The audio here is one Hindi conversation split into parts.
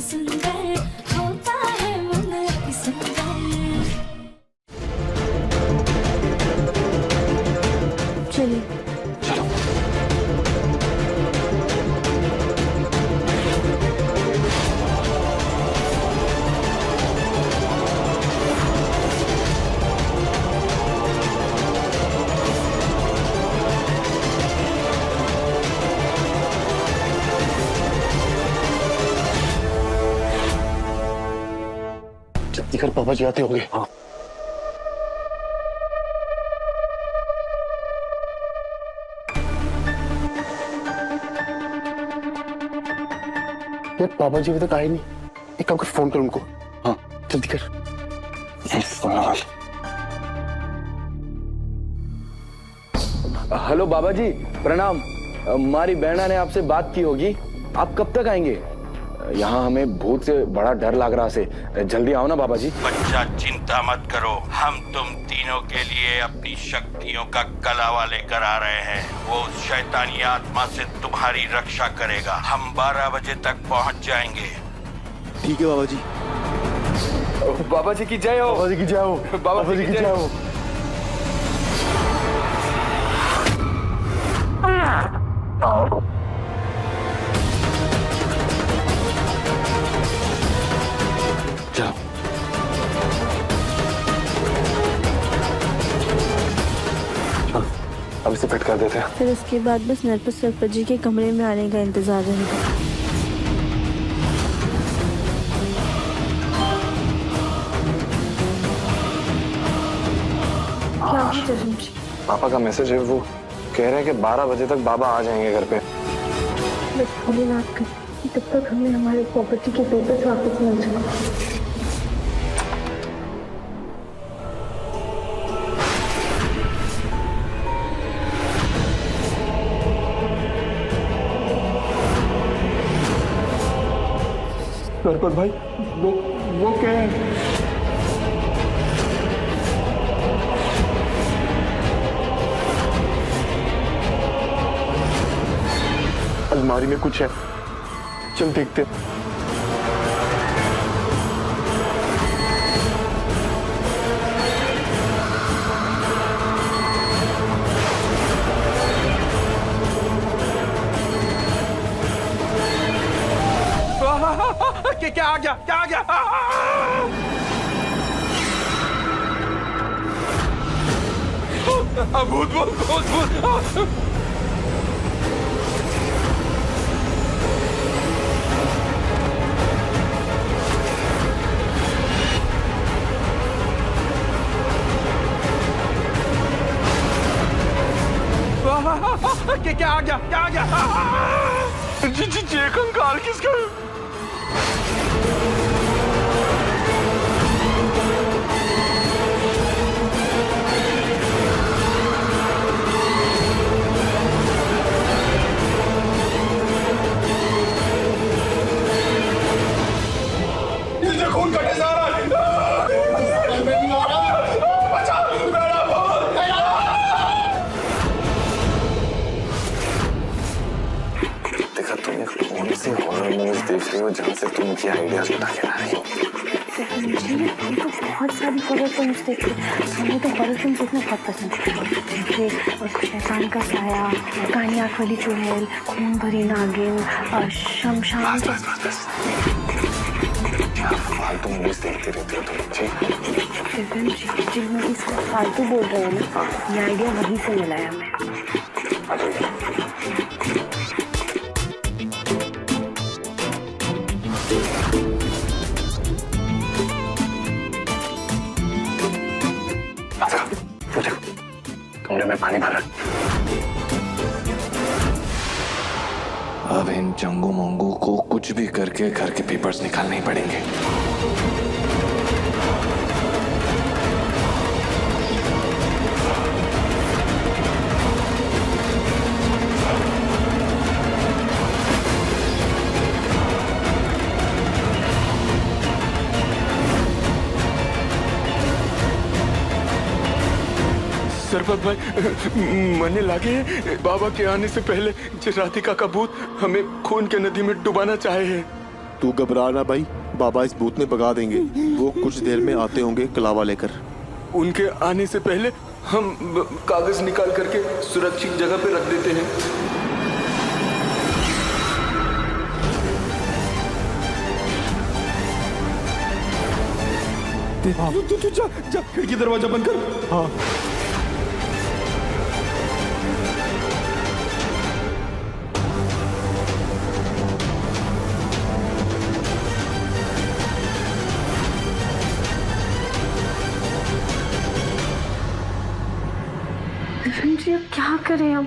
सुंदर होता है मन अति सुंदर। चलिए चलो। जल्दी कर, पापा जी आते होंगे। हाँ। यार पापा जी अभी तक आए नहीं, एक काम कर, फोन कर उनको। हाँ जल्दी कर। हेलो बाबा जी, प्रणाम। हमारी बहना ने आपसे बात की होगी। आप कब तक आएंगे? यहाँ हमें भूत से बड़ा डर लग रहा से, जल्दी आओ ना बाबा जी। बच्चा चिंता मत करो, हम तुम तीनों के लिए अपनी शक्तियों का कलावा लेकर आ रहे हैं। वो शैतानी आत्मा से तुम्हारी रक्षा करेगा। हम 12 बजे तक पहुँच जाएंगे। ठीक है बाबा जी। बाबा जी की जय हो। बाबा जी की जय हो। बाबा जी की जय हो। चलो। अब इसे फिट कर देते हैं। फिर उसके बाद बस नरपत सरपत जी के कमरे में आने का इंतजार रहेगा। क्या हुआ चरण जी? पापा का मैसेज है, वो कह रहे हैं कि 12 बजे तक बाबा आ जाएंगे घर पे। बस भोलेनाथ कर तब तक हमें हमारे प्रॉपर्टी के पेपर्स वापस मिल जाए। सरपत भाई, वो क्या है? अलमारी में कुछ है, चल देखते हैं। क्या आ गया? क्या आ गया? भूत भूत भूत भूत। क्या आ गया? क्या आ गया? जी कंकाल किसका? खून कटे जा रहा है। बचा मेरा भूत। देखा, तुम कौन सी हॉरर मूवीज देख रही हो जहाँ से तुम मुझे आइडियाज बता के ला रही हो? हम तो बहुत सारी हॉरर फिल्म्स देखते हैं। हमें तो हॉरर फिल्म देखना बहुत पसंद है। जैसे शैतान का साया, कानी आँख वाली चुड़ैल, खून भरी नागिन, शमशान। फालतू मूवीज देखते रहते हो तुम। ठीक, जिन मूवीज को फालतू बोल रहे हैं ना, ये आइडिया वहीं से मिला है हमें। कमरे में पानी भर। अब इन चंगू मंगू को कुछ भी करके घर के पेपर्स निकालने ही पड़ेंगे। सरपत भाई, मरने लगे बाबा के आने से पहले राधिका का भूत हमें खून के नदी में डुबाना चाहे है। तू घबरा ना भाई, बाबा इस भूत में भगा देंगे। वो कुछ देर में आते होंगे कलावा लेकर। उनके आने से पहले हम कागज निकाल करके सुरक्षित जगह पे रख देते हैं। तू जा खिड़की दरवाजा बंद कर। हाँ। जी अब क्या करें हम?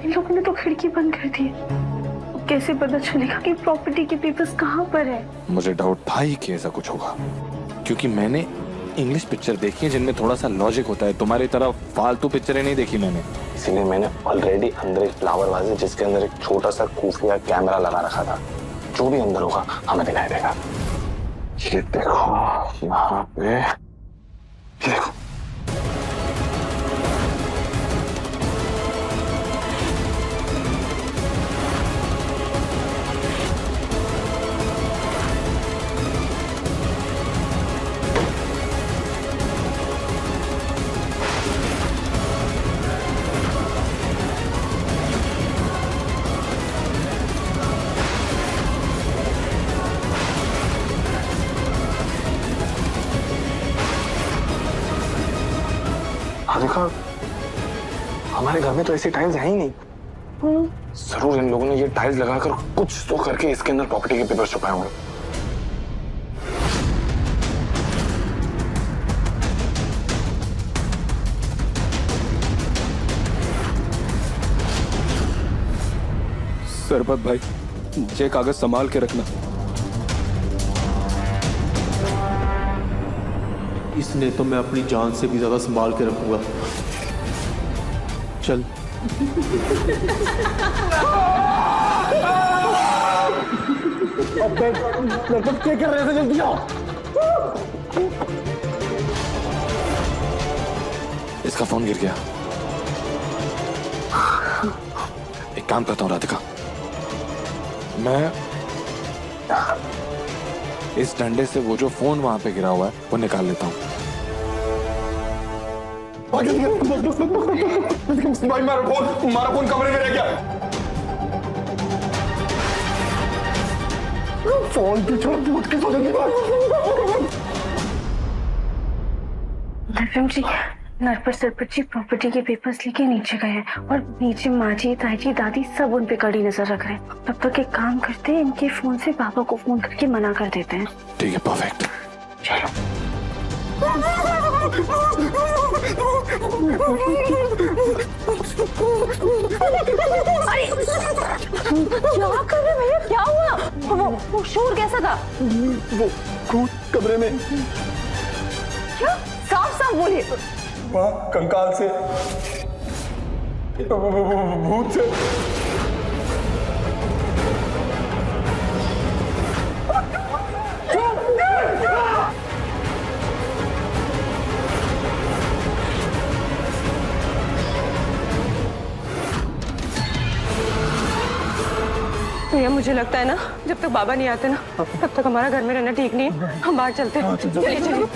इन लोगों ने तो खिड़की बंद कर दी है। कैसे पता चलेगा कि प्रॉपर्टी के पेपर्स कहाँ पर है? मुझे डाउट था ही कि ऐसा कुछ होगा, क्योंकि मैंने इंग्लिश पिक्चर देखी है जिनमें थोड़ा सा लॉजिक होता है। तुम्हारी तरह फालतू पिक्चरें नहीं देखी मैंने, इसीलिए मैंने ऑलरेडी अंदर एक फ्लावर वाज है जिसके अंदर एक छोटा सा खुफिया कैमरा लगा रखा था। जो भी अंदर होगा हमें दिखाई देगा। ये देखो यहाँ पे, ये देखो देखा, हमारे घर में तो ऐसी टाइल्स है ही नहीं। जरूर इन लोगों ने ये टाइल्स लगाकर कुछ तो करके इसके अंदर प्रॉपर्टी के पेपर छुपाए होंगे। सरपत भाई, ये कागज संभाल के रखना। इसने तो मैं अपनी जान से भी ज्यादा संभाल के रखूंगा। चल। क्या कर रहे थे? जल्दी आओ। इसका फोन गिर गया। एक काम करता हूँ राधिका, मैं इस डंडे से वो जो फोन वहां पे गिरा हुआ है वो निकाल लेता हूँ। भाई मारा फोन कमरे में रह गया। फोन पीछे भूत की दिव्यम जी, नरपत सरपत जी प्रॉपर्टी के पेपर्स लेके नीचे गए हैं और नीचे माँ जी, ताई जी, दादी सब उन पे कड़ी नजर रख रहे हैं। तब तक एक काम करते हैं, इनके फोन से पापा को फोन करके मना कर देते हैं। ठीक है, परफेक्ट। चलो। अरे क्या कर रहे भैया? क्या हुआ? वो शोर कैसा था? वो भूत कमरे में। क्या? साफ साफ बोलिए। वहाँ कंकाल से, भूत से। भैया मुझे लगता है ना, जब तक बाबा नहीं आते ना तब तक हमारा घर में रहना ठीक नहीं है। हम बाहर चलते हैं। चलिए चलिए।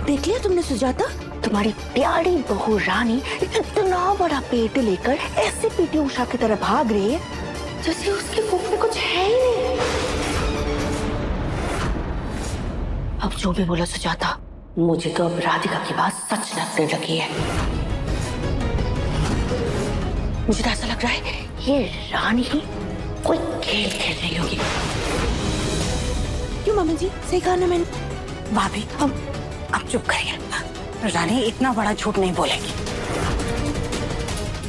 देख लिया तुमने सुजाता? तुम्हारी प्यारी बहू रानी इतना बड़ा पेट लेकर ऐसे पीटी उषा की तरह भाग रही है जैसे उसके मुंह में कुछ है ही नहीं। अब जो भी बोला सुजाता, मुझे तो अब राधिका की बात सच लगने लगी है। मुझे तो ऐसा लग रहा है ये रानी ही कोई खेल खेल रही होगी। क्यों मामा जी? सही कहा ना मैंने। भाभी अब चुप करिए। रानी इतना बड़ा झूठ नहीं बोलेगी।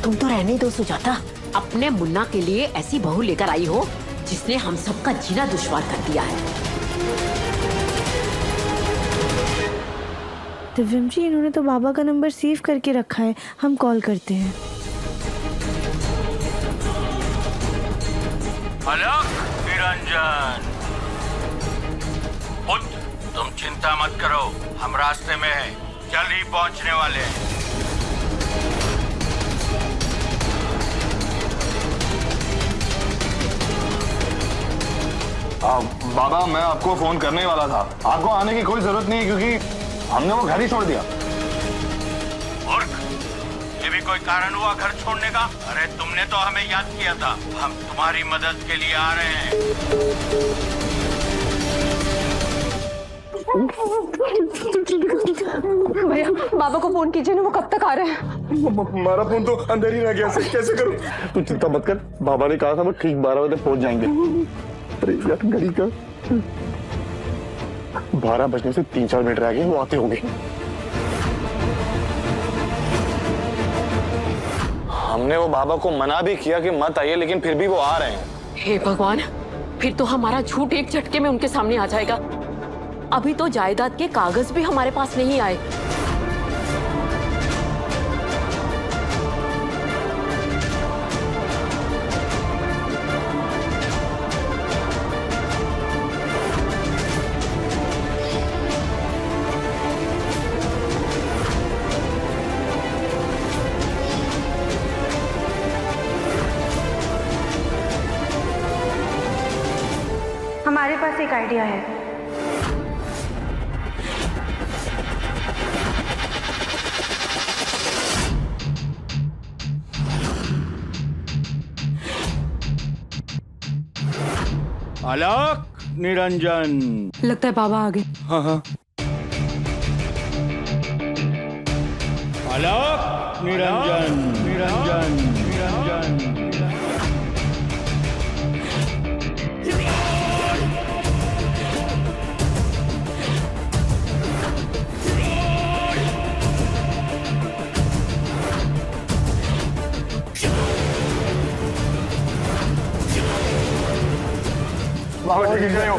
तुम तो रहने दो सुजाता। अपने मुन्ना के लिए ऐसी बहू लेकर आई हो जिसने हम सबका जीना दुश्वार कर दिया है। दिव्यम जी, इन्होंने तो बाबा का नंबर सेव करके रखा है, हम कॉल करते हैं। अलग निरंजन, तुम चिंता मत करो, हम रास्ते में हैं, जल्द ही पहुंचने वाले हैं। बाबा मैं आपको फोन करने वाला था, आपको आने की कोई जरूरत नहीं क्योंकि हमने वो घर ही छोड़ दिया। और ये भी कोई कारण हुआ घर छोड़ने का? अरे तुमने तो हमें याद किया था, हम तुम्हारी मदद के लिए आ रहे हैं। भैया बाबा को फोन कीजिए ना, वो कब तक आ रहे हैं? हमारा फोन तो अंदर ही रह गया, कैसे करूं? तू चिंता मत कर, बाबा ने कहा था वो ठीक 12 बजे पहुंच जाएंगे। अरे यार घड़ी का 12 बजने से 3-4 मिनट रह गए, वो आते होंगे। हमने वो बाबा को मना भी किया कि मत आइए, लेकिन फिर भी वो आ रहे हैं। हे भगवान, फिर तो हमारा झूठ एक झटके में उनके सामने आ जाएगा। अभी तो जायदाद के कागज भी हमारे पास नहीं आए। हमारे पास एक आइडिया है। आलोक निरंजन। लगता है बाबा आ गए। हाँ हाँ। आलोक निरंजन निरंजन निरंजन। बाबा जी गिर जाए हो।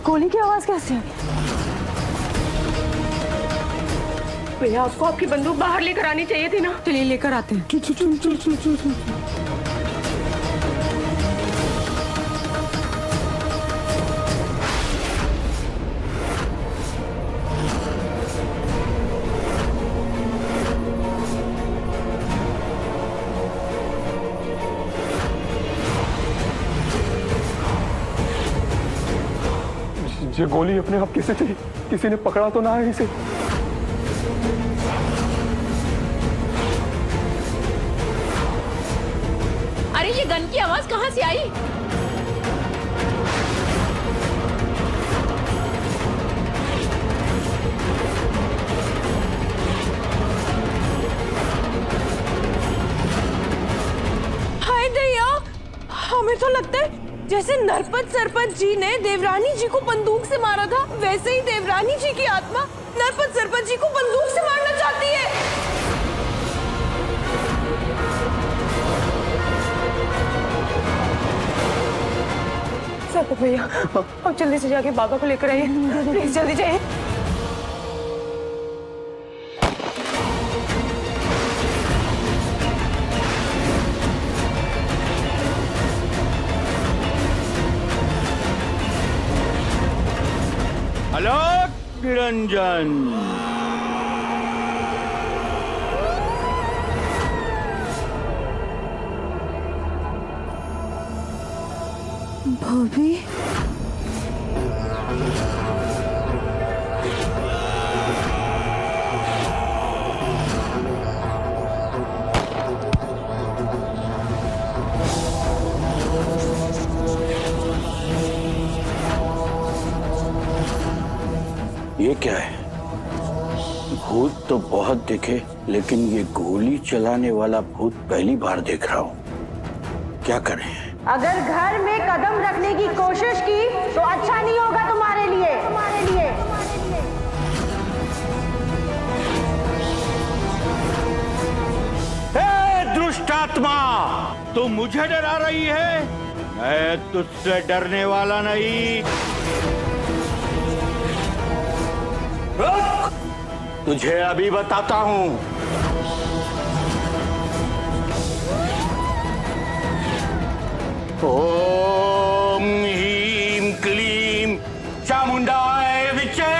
गोली की आवाज कैसे? भैया आपको आपकी बंदूक बाहर लेकर आनी चाहिए थी ना। चलिए लेकर आते हैं। चल। ये गोली अपने आप कैसे चली? किसी ने पकड़ा तो ना है इसे? अरे ये गन की आवाज कहाँ से आई? हाय दैया, हमें तो लगता है जैसे नरपत सरपंच जी ने देवरानी जी को बंदूक से मारा था, वैसे ही देवरानी जी की आत्मा नरपत सरपंच जी को बंदूक से मारना चाहती है। सरपंच भैया, अब जल्दी से जाके बाबा को लेकर आइए, प्लीज जल्दी जाइए। आलोक निरंजन। भाभी ये क्या है? भूत तो बहुत दिखे, लेकिन ये गोली चलाने वाला भूत पहली बार देख रहा हूँ। क्या करें? अगर घर में कदम रखने की कोशिश की तो अच्छा नहीं होगा तुम्हारे लिए। हे दुष्ट आत्मा, तू मुझे डरा रही है? मैं तुझसे डरने वाला नहीं। रुक! तुझे अभी बताता हूँ। ओम ह्रीं क्लीं चामुंडाय विचे।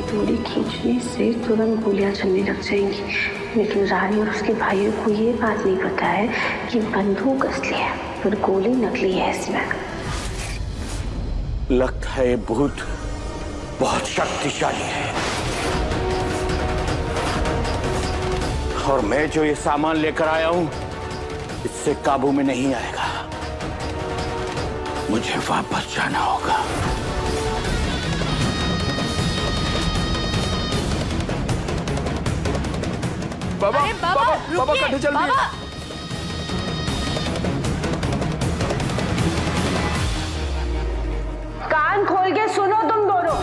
थोड़ी खींचने से तुरंत गोलियां चलने लग जाएंगी, लेकिन रानी और उसके भाइयों को ये बात नहीं पता है कि बंदूक असली है पर गोली नकली है इसमें। लगता है ये भूत बहुत शक्तिशाली है और मैं जो ये सामान लेकर आया हूं इससे काबू में नहीं आएगा। मुझे वापस जाना होगा। बाबा बाबा बाबा कटे चल रही है। कान खोल के सुनो तुम दोनों।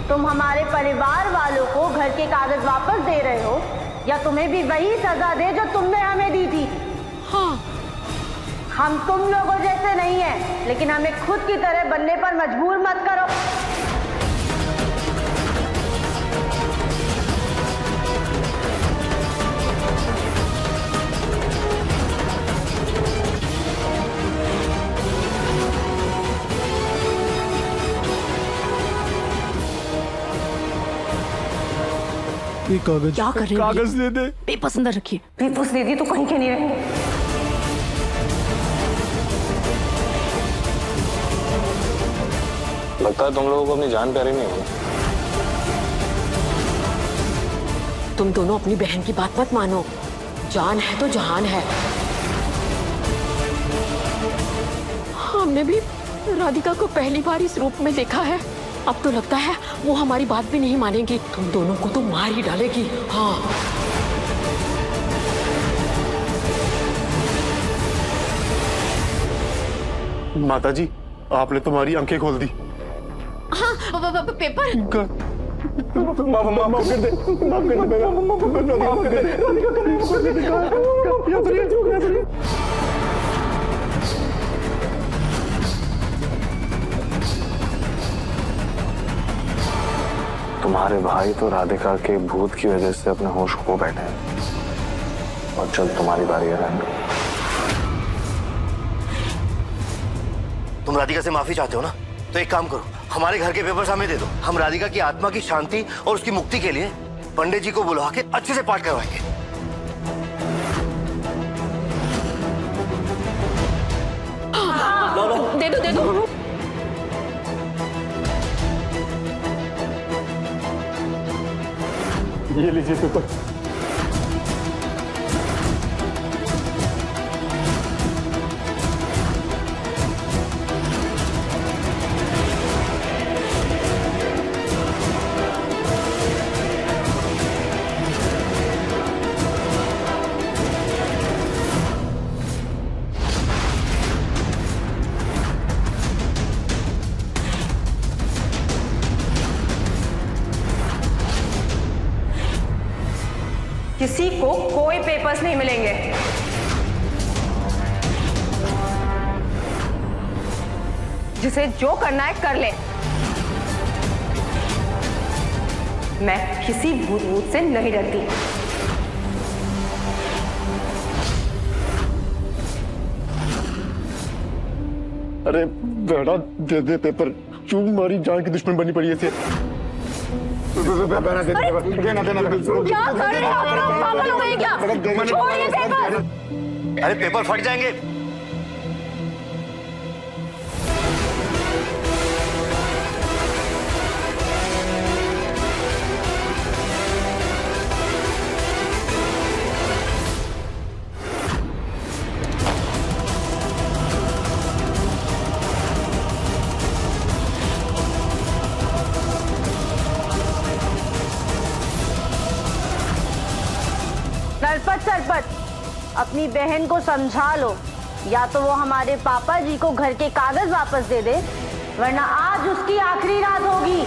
तुम हमारे परिवार वालों को घर के कागज वापस दे रहे हो या तुम्हें भी वही सजा दे जो तुमने हमें दी थी? हाँ। हम तुम लोगों जैसे नहीं हैं, लेकिन हमें खुद की तरह बनने पर मजबूर मत करो। कागज क्या कर रहे हो? कागज दे दे। पेपर्स अंदर रखिए। पेपर्स दे दी तो कहीं के नहीं रहेंगे। लगता है तुम लोगों को अपनी जान प्यारी नहीं होगी। तुम दोनों अपनी बहन की बात मत मानो। जान है तो जहान है। हमने भी राधिका को पहली बार इस रूप में देखा है। अब तो लगता है वो हमारी बात भी नहीं मानेगी। तुम दोनों को तो मार ही डालेगी। हाँ। माता जी, आपने तुम्हारी आंखें खोल दी। हाँ, पेपर। माफ कर दे, माफ कर दे, माफ कर दे। तुम्हारे भाई तो राधिका के भूत की वजह से अपने होश खो बैठे हैं और जल्द तुम्हारी बारी है रानी। तुम राधिका से माफी चाहते हो ना, तो एक काम करो, हमारे घर के पेपर्स हमें दे दो। हम राधिका की आत्मा की शांति और उसकी मुक्ति के लिए पंडित जी को बुलवा के अच्छे से पाठ करवाएंगे। दे दो, दे दो। ये लीजिए पेपर। किसी को कोई पेपर्स नहीं मिलेंगे। जिसे जो करना है कर ले। मैं किसी भूत से नहीं डरती। अरे बेटा दे दे पेपर, क्यों हमारी जान की दुश्मन बनी पड़ी है इसे। क्या कर रहे हो आप? पागल हो गए क्या? छोड़िए पेपर। अरे पेपर फट जाएंगे। नरपत सरपत, अपनी बहन को समझा लो, या तो वो हमारे पापा जी को घर के कागज वापस दे दे, वरना आज उसकी आखिरी रात होगी।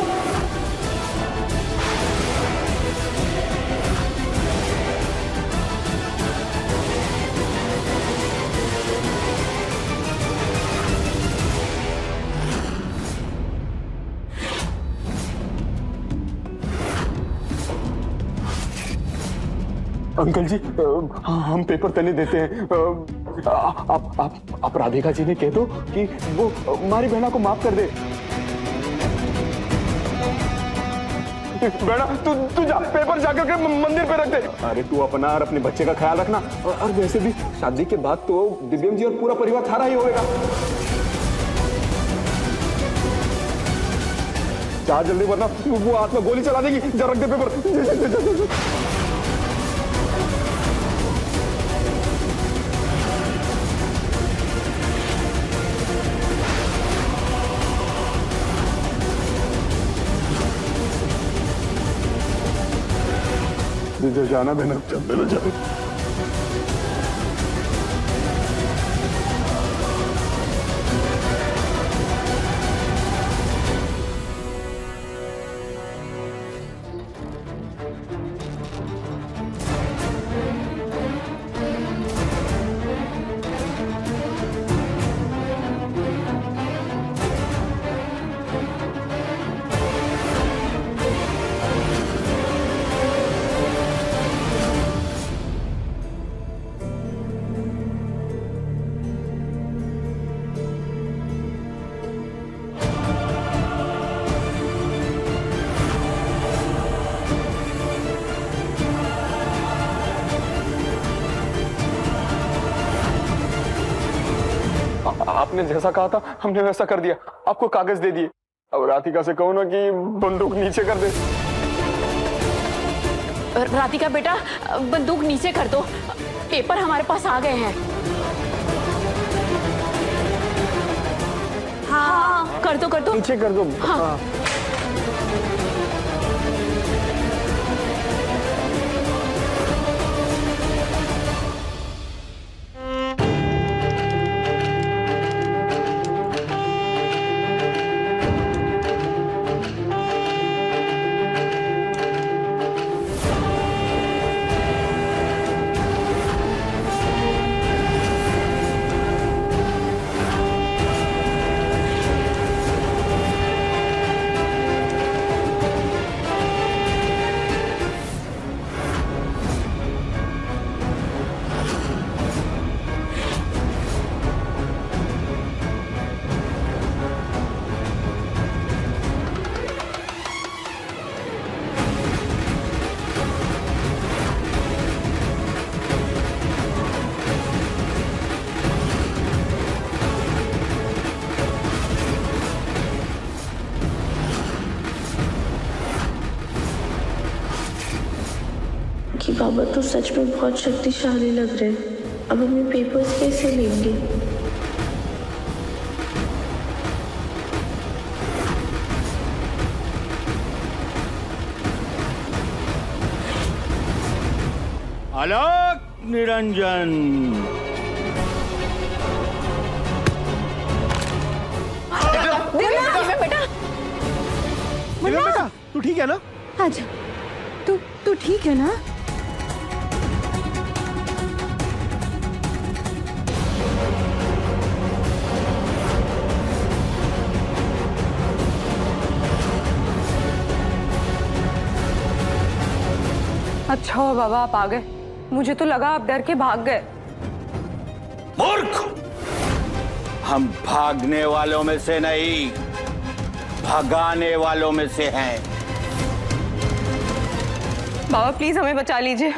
अंकल जी हम पेपर तने देते हैं। आप राधिका जी ने कह दो कि वो हमारी बहना को माफ कर दे। बेटा तू जा पेपर जाकर के मंदिर पे रख दे। अरे तू अपना और अपने बच्चे का ख्याल रखना। और वैसे भी शादी के बाद तो दिव्यम जी और पूरा परिवार थारा ही होगा। जा जल्दी वरना वो हाथ में गोली चला देगी। जा रख दे पेपर। जाना बहना चल जाओ। आपने जैसा कहा था हमने वैसा कर दिया। आपको कागज दे दिए। अब राधिका से कहो ना कि बंदूक नीचे कर दे। राधिका बेटा बंदूक नीचे कर दो, पेपर हमारे पास आ गए हैं। हाँ कर दो नीचे कर दो। हाँ। कि बाबा तो सच में बहुत शक्तिशाली लग रहे हैं। अब हमें पेपर्स कैसे लेंगे? आलोक निरंजन। बेटा तू ठीक है ना? आजा। तू ठीक है ना? अच्छा हो बाबा आप आ गए। मुझे तो लगा आप डर के भाग गए। मूर्ख! हम भागने वालों में से नहीं, भगाने वालों में से हैं। बाबा प्लीज हमें बचा लीजिए।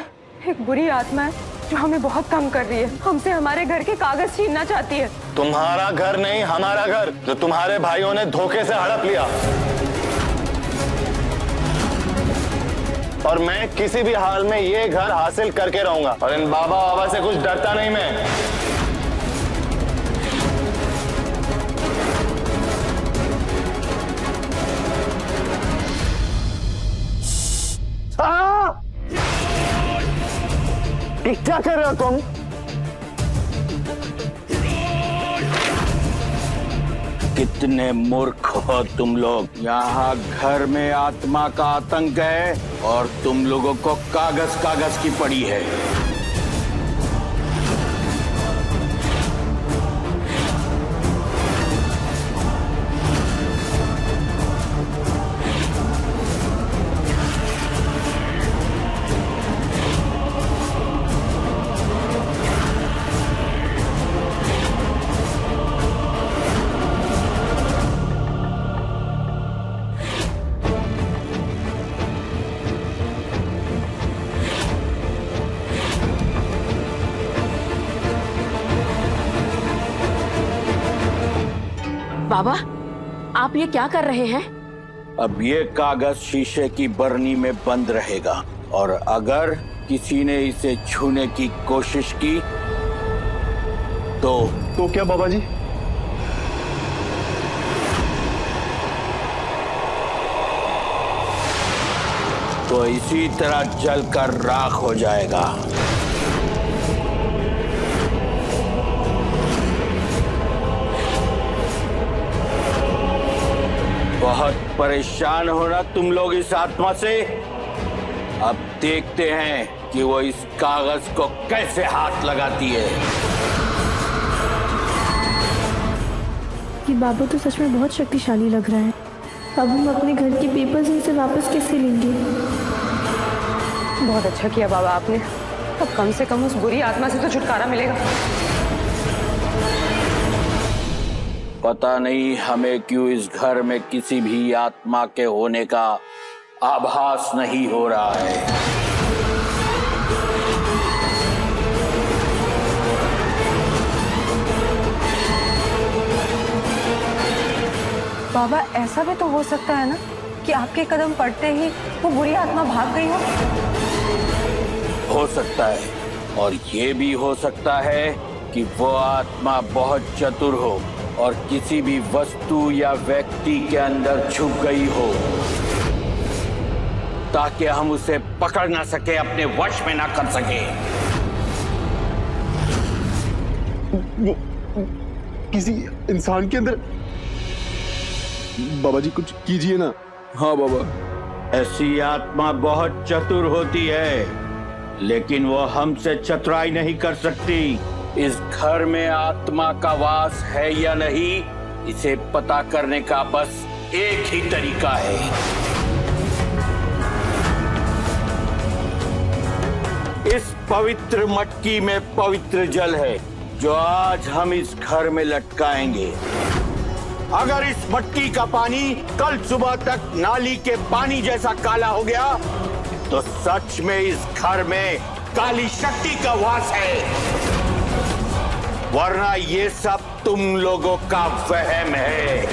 एक बुरी आत्मा है जो हमें बहुत तंग कर रही है। हमसे हमारे घर के कागज छीनना चाहती है। तुम्हारा घर नहीं हमारा घर, जो तुम्हारे भाइयों ने धोखे से हड़प लिया। और मैं किसी भी हाल में ये घर हासिल करके रहूंगा। और इन बाबा से कुछ डरता नहीं मैं। क्या कर रहे हो तुम? कितने मूर्ख हो तुम लोग। यहाँ घर में आत्मा का आतंक है और तुम लोगों को कागज की पड़ी है। बाबा, आप ये क्या कर रहे हैं? अब ये कागज शीशे की बरनी में बंद रहेगा और अगर किसी ने इसे छूने की कोशिश की तो क्या बाबा जी? तो इसी तरह जलकर राख हो जाएगा। बहुत परेशान हो ना तुम लोग इस आत्मा से? अब देखते हैं कि वो इस कागज को कैसे हाथ लगाती है। ये बाबा तो सच में बहुत शक्तिशाली लग रहा है। अब हम अपने घर के पेपर्स इनसे वापस कैसे लेंगे? बहुत अच्छा किया बाबा आपने। अब कम से कम उस बुरी आत्मा से तो छुटकारा मिलेगा। पता नहीं हमें क्यों इस घर में किसी भी आत्मा के होने का आभास नहीं हो रहा है। बाबा, ऐसा भी तो हो सकता है ना कि आपके कदम पड़ते ही वो बुरी आत्मा भाग गई हो सकता है, और ये भी हो सकता है कि वो आत्मा बहुत चतुर हो और किसी भी वस्तु या व्यक्ति के अंदर छुप गई हो ताकि हम उसे पकड़ ना सके, अपने वश में ना कर सके। किसी इंसान के अंदर? बाबा जी कुछ कीजिए ना। हाँ बाबा। ऐसी आत्मा बहुत चतुर होती है, लेकिन वो हमसे चतुराई नहीं कर सकती। इस घर में आत्मा का वास है या नहीं, इसे पता करने का बस एक ही तरीका है। इस पवित्र मटकी में पवित्र जल है जो आज हम इस घर में लटकाएंगे। अगर इस मटकी का पानी कल सुबह तक नाली के पानी जैसा काला हो गया तो सच में इस घर में काली शक्ति का वास है, वरना ये सब तुम लोगों का वहम है।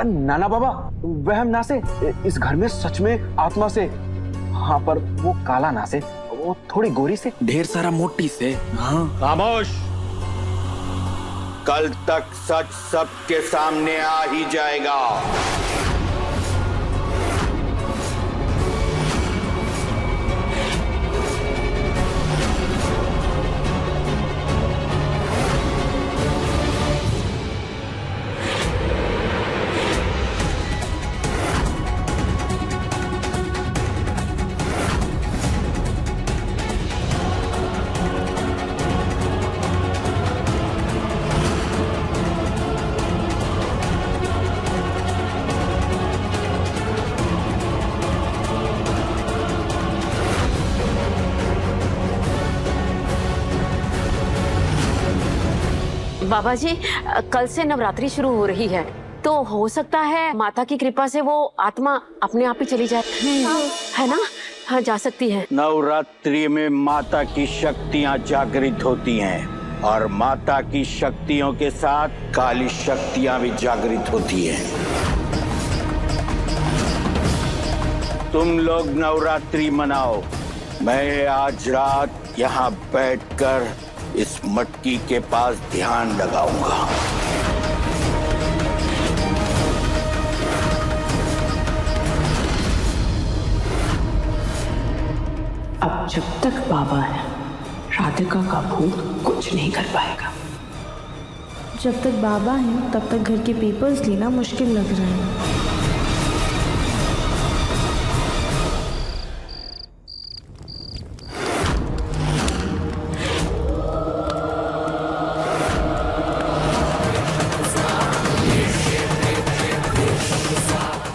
नाना बाबा, वहम ना से, इस घर में सच में आत्मा से। हाँ, पर वो काला ना से, वो थोड़ी गोरी से, ढेर सारा मोटी से। हाँ। खामोश। कल तक सच सबके सामने आ ही जाएगा। बाबा जी, कल से नवरात्रि शुरू हो रही है, तो हो सकता है माता की कृपा से वो आत्मा अपने आप ही चली जाए, है ना? हाँ, जा सकती है। नवरात्रि में माता की शक्तियाँ जागृत होती हैं और माता की शक्तियों के साथ काली शक्तियाँ भी जागृत होती हैं। तुम लोग नवरात्रि मनाओ, मैं आज रात यहाँ बैठकर इस मटकी के पास ध्यान लगाऊंगा। अब जब तक बाबा है, राधिका का भूत कुछ नहीं कर पाएगा। जब तक बाबा हैं तब तक घर के पेपर्स लेना मुश्किल लग रहा है।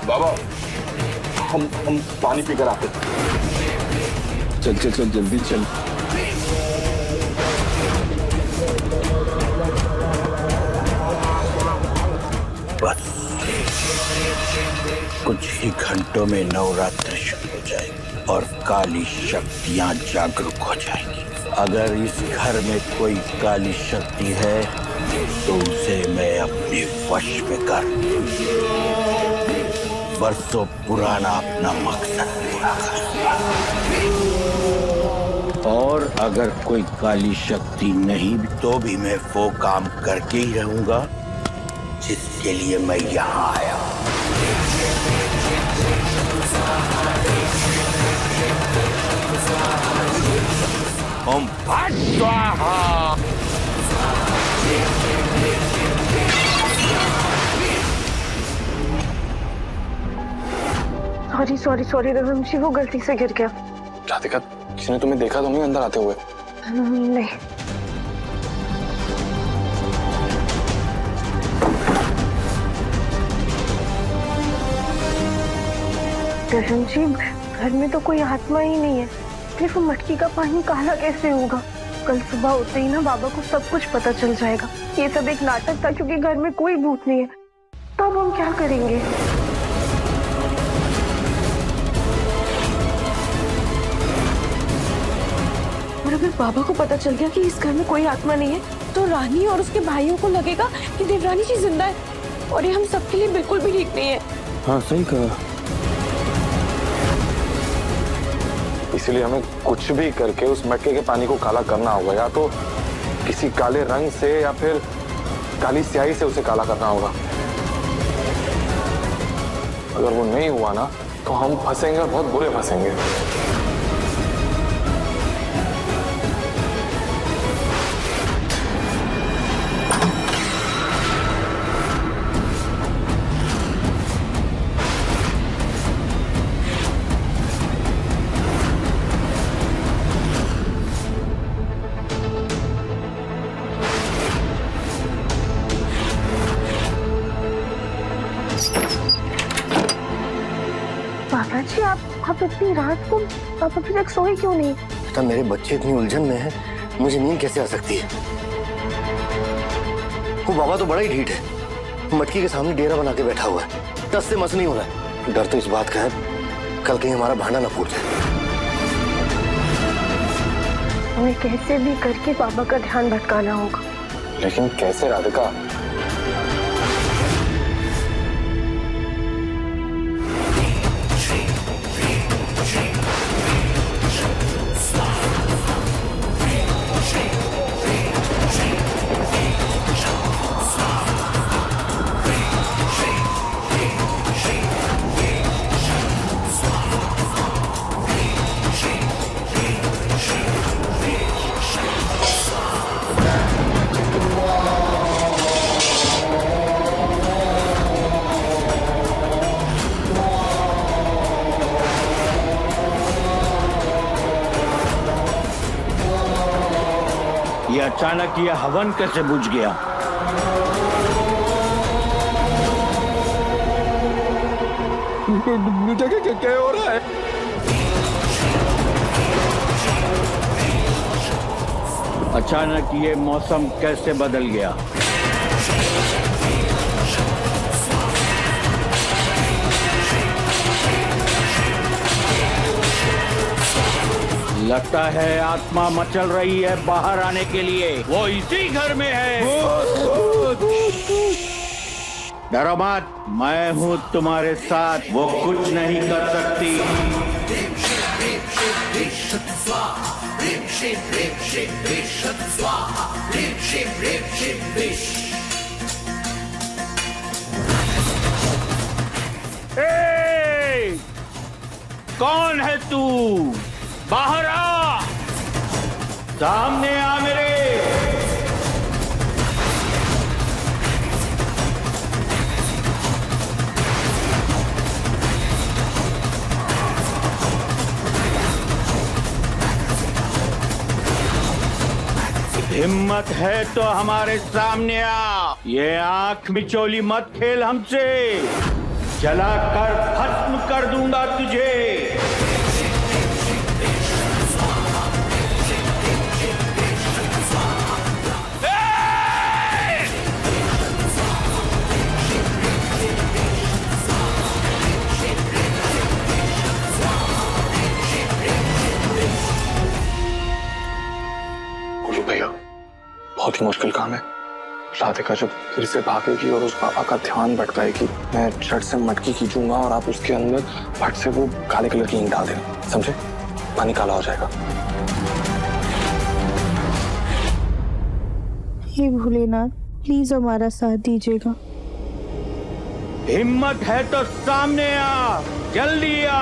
बाबा, हम पानी पीकर आते। चल चल चल, जल्दी चल। बस कुछ ही घंटों में नवरात्र शुरू हो जाएगी और काली शक्तियां जागरूक हो जाएंगी। अगर इस घर में कोई काली शक्ति है तो उसे मैं अपने वश में कर वर्षों पुराना अपना मकसद पूरा करूंगा। और अगर कोई काली शक्ति नहीं तो भी मैं वो काम करके ही रहूंगा जिसके लिए मैं यहाँ आया हूँ। ओम फट स्वाहा। सॉरी रघुवंशी, वो गलती से गिर गया। राधिका, किसी ने तुम्हें देखा तो नहीं अंदर आते हुए? नहीं। रघुवंशी, घर में तो कोई आत्मा ही नहीं है, फिर वो मटकी का पानी काला कैसे होगा? कल सुबह होते ही ना बाबा को सब कुछ पता चल जाएगा। ये सब एक नाटक था क्योंकि घर में कोई भूत नहीं है। तब हम क्या करेंगे? और अगर बाबा को पता चल गया कि इस घर में कोई आत्मा नहीं है तो रानी और उसके भाइयों को लगेगा कि देवरानी जी जिंदा है और ये हम सबके लिए बिल्कुल भी ठीक नहीं है। हाँ सही कहा। इसलिए हमें कुछ भी करके उस मटके के पानी को काला करना होगा, या तो किसी काले रंग से या फिर काली स्याही से उसे काला करना होगा। अगर वो नहीं हुआ ना तो हम फंसेंगे और बहुत बुरे फंसेंगे। बाबा जी, आप इतनी रात को आप अभी तक सोए क्यों नहीं? बेटा, मेरे बच्चे इतनी उलझन में हैं, मुझे नींद कैसे आ सकती है? वो बाबा तो बड़ा ही ढीठ है, मटकी के सामने डेरा बना के बैठा हुआ है, टस से मस नहीं हो रहा है। डर तो इस बात का है कल कहीं हमारा भांडा ना फूट जाए। हमें कैसे भी करके बाबा का ध्यान भटकाना होगा। लेकिन कैसे राधिका? ये अचानक ये हवन कैसे बुझ गया? क्या हो रहा है? अचानक ये मौसम कैसे बदल गया? लगता है आत्मा मचल रही है बाहर आने के लिए। वो इसी घर में है। डरो मत, मैं हूँ तुम्हारे साथ, वो कुछ नहीं कर सकती। ए! कौन है तू? बाहर आ, सामने आ मेरे। हिम्मत है तो हमारे सामने आ। ये आंख मिचोली मत खेल हमसे, जलाकर भस्म कर दूंगा तुझे। बहुत ही मुश्किल काम है। राधिका जब फिर से भागेगी और उस बाबा का ध्यान भटकाएगी, मैं झट से मटकी खींचूंगा और आप उसके अंदर फट से वो काले कलर की ईंट डाल देना, समझे? पानी काला हो जाएगा। हे भोलेनाथ, प्लीज हमारा साथ दीजिएगा। हिम्मत है तो सामने आ, जल्दी आ।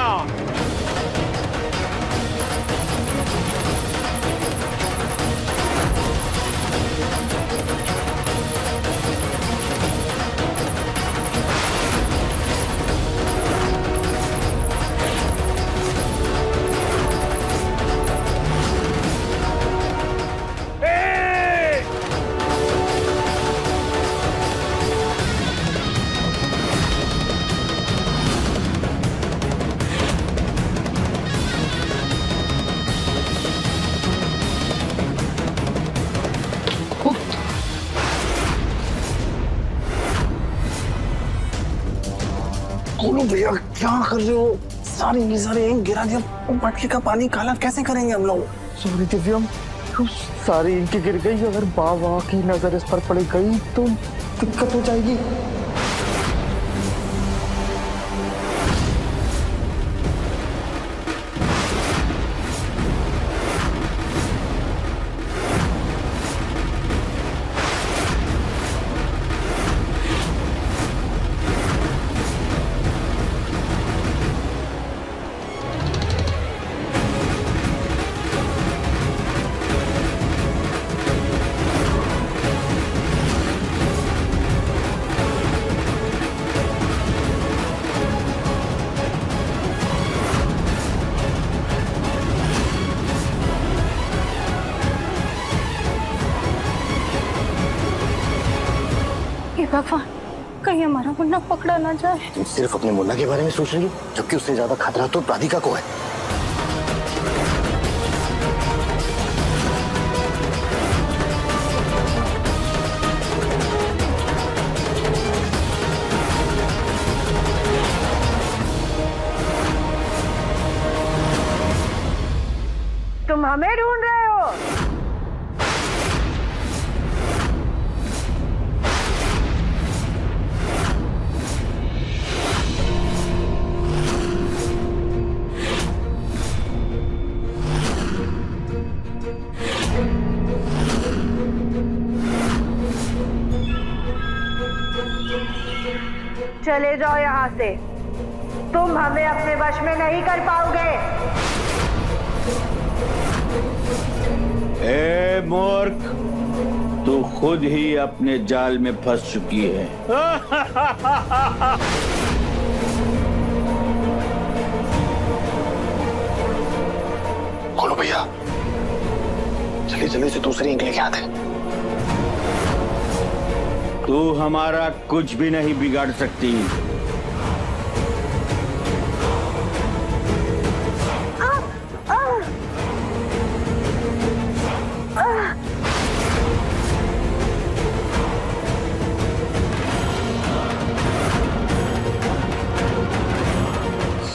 बोलो भैया, क्या कर रहे हो? सारे की सारे ईंट गिरा दिया, मटकी का पानी काला कैसे करेंगे हम लोग? सॉरी दिव्यम, सारी इनकी गिर गई। अगर बाबा की नजर इस पर पड़ गई तो दिक्कत हो जाएगी। भगवान, कहीं हमारा मुन्ना पकड़ा ना जाए। तुम सिर्फ अपने मुन्ना के बारे में सोच रही हो, जबकि उससे ज्यादा खतरा तो राधिका को है। तुम हमें ढूंढ रहे हो? चले जाओ यहाँ से, तुम हमें अपने वश में नहीं कर पाओगे। ए मूर्ख, तू खुद ही अपने जाल में फंस चुकी है। बोलो भैया, जल्दी जल्दी से दूसरी ईंट लेके आते। तू हमारा कुछ भी नहीं बिगाड़ सकती।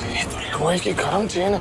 ये तो लोहे की गरम चेन है।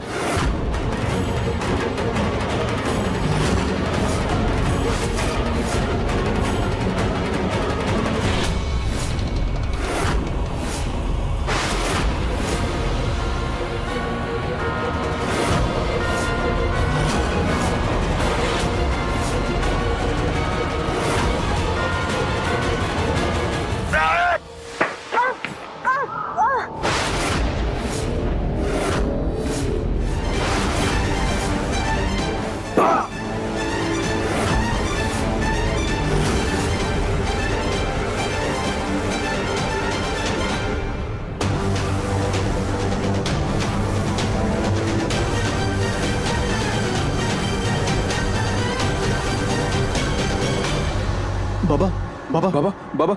बाबा बाबा बाबा बाबा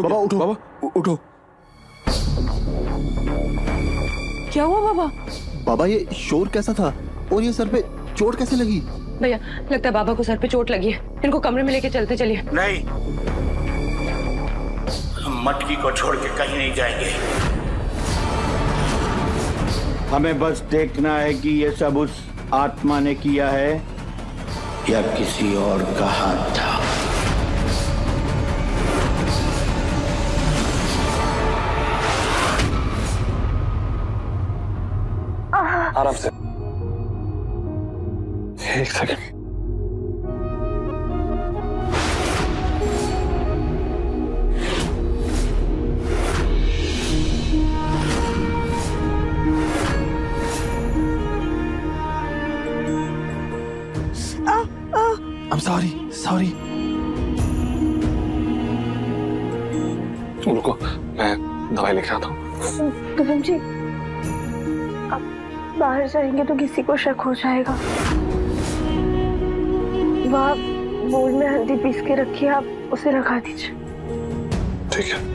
बाबा उठो, बाबा उठो। क्या हुआ बाबा? बाबा ये शोर कैसा था और ये सर पे चोट कैसे लगी? भैया, लगता है बाबा को सर पे चोट लगी है। इनको कमरे में लेके चलते चलिए। नहीं, हम मटकी को छोड़ के कहीं नहीं जाएंगे। हमें बस देखना है कि ये सब उस आत्मा ने किया है या किसी और का हाथ था। एक सेकंड। I'm sorry. रुको, मैं दवाई लेके आता हूँ। दिव्यम जी, आप बाहर जाएंगे तो किसी को शक हो जाएगा। वहाँ बोल में हल्दी पीस के रखिए, आप उसे रखा दीजिए। ठीक है।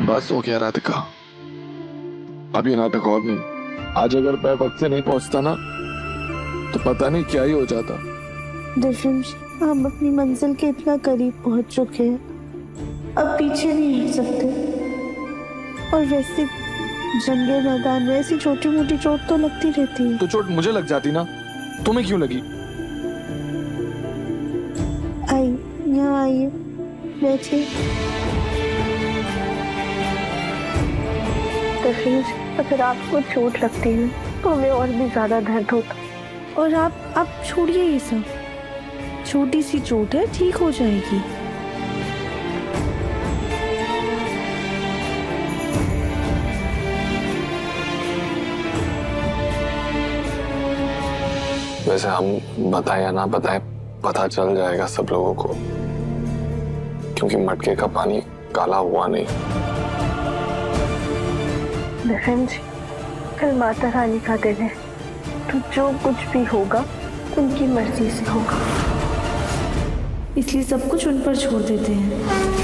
बस हो गया राधिका, अब ये नाटक और नहीं। आज अगर मैं वक्त से नहीं पहुंचता ना तो पता नहीं क्या ही हो जाता। दिव्यम जी, हम अपनी मंजिल के इतना करीब पहुंच चुके हैं, अब पीछे नहीं हट सकते। और वैसे जंगे मैदान में ऐसी छोटी मोटी चोट तो लगती रहती है। तो चोट मुझे लग जाती ना, तुम्हें क्यों लगी? आई, यहाँ आइए, बैठिए। अगर आपको चोट लगती है तो हमें और भी ज्यादा दर्द होता। और आप छोड़िए ये सब, छोटी सी चोट है, ठीक हो जाएगी। वैसे हम बताए या ना बताए, पता चल जाएगा सब लोगों को, क्योंकि मटके का पानी काला हुआ नहीं। दिव्यम जी, कल माता रानी का दिन है, तो जो कुछ भी होगा उनकी मर्जी से होगा। इसलिए सब कुछ उन पर छोड़ देते हैं।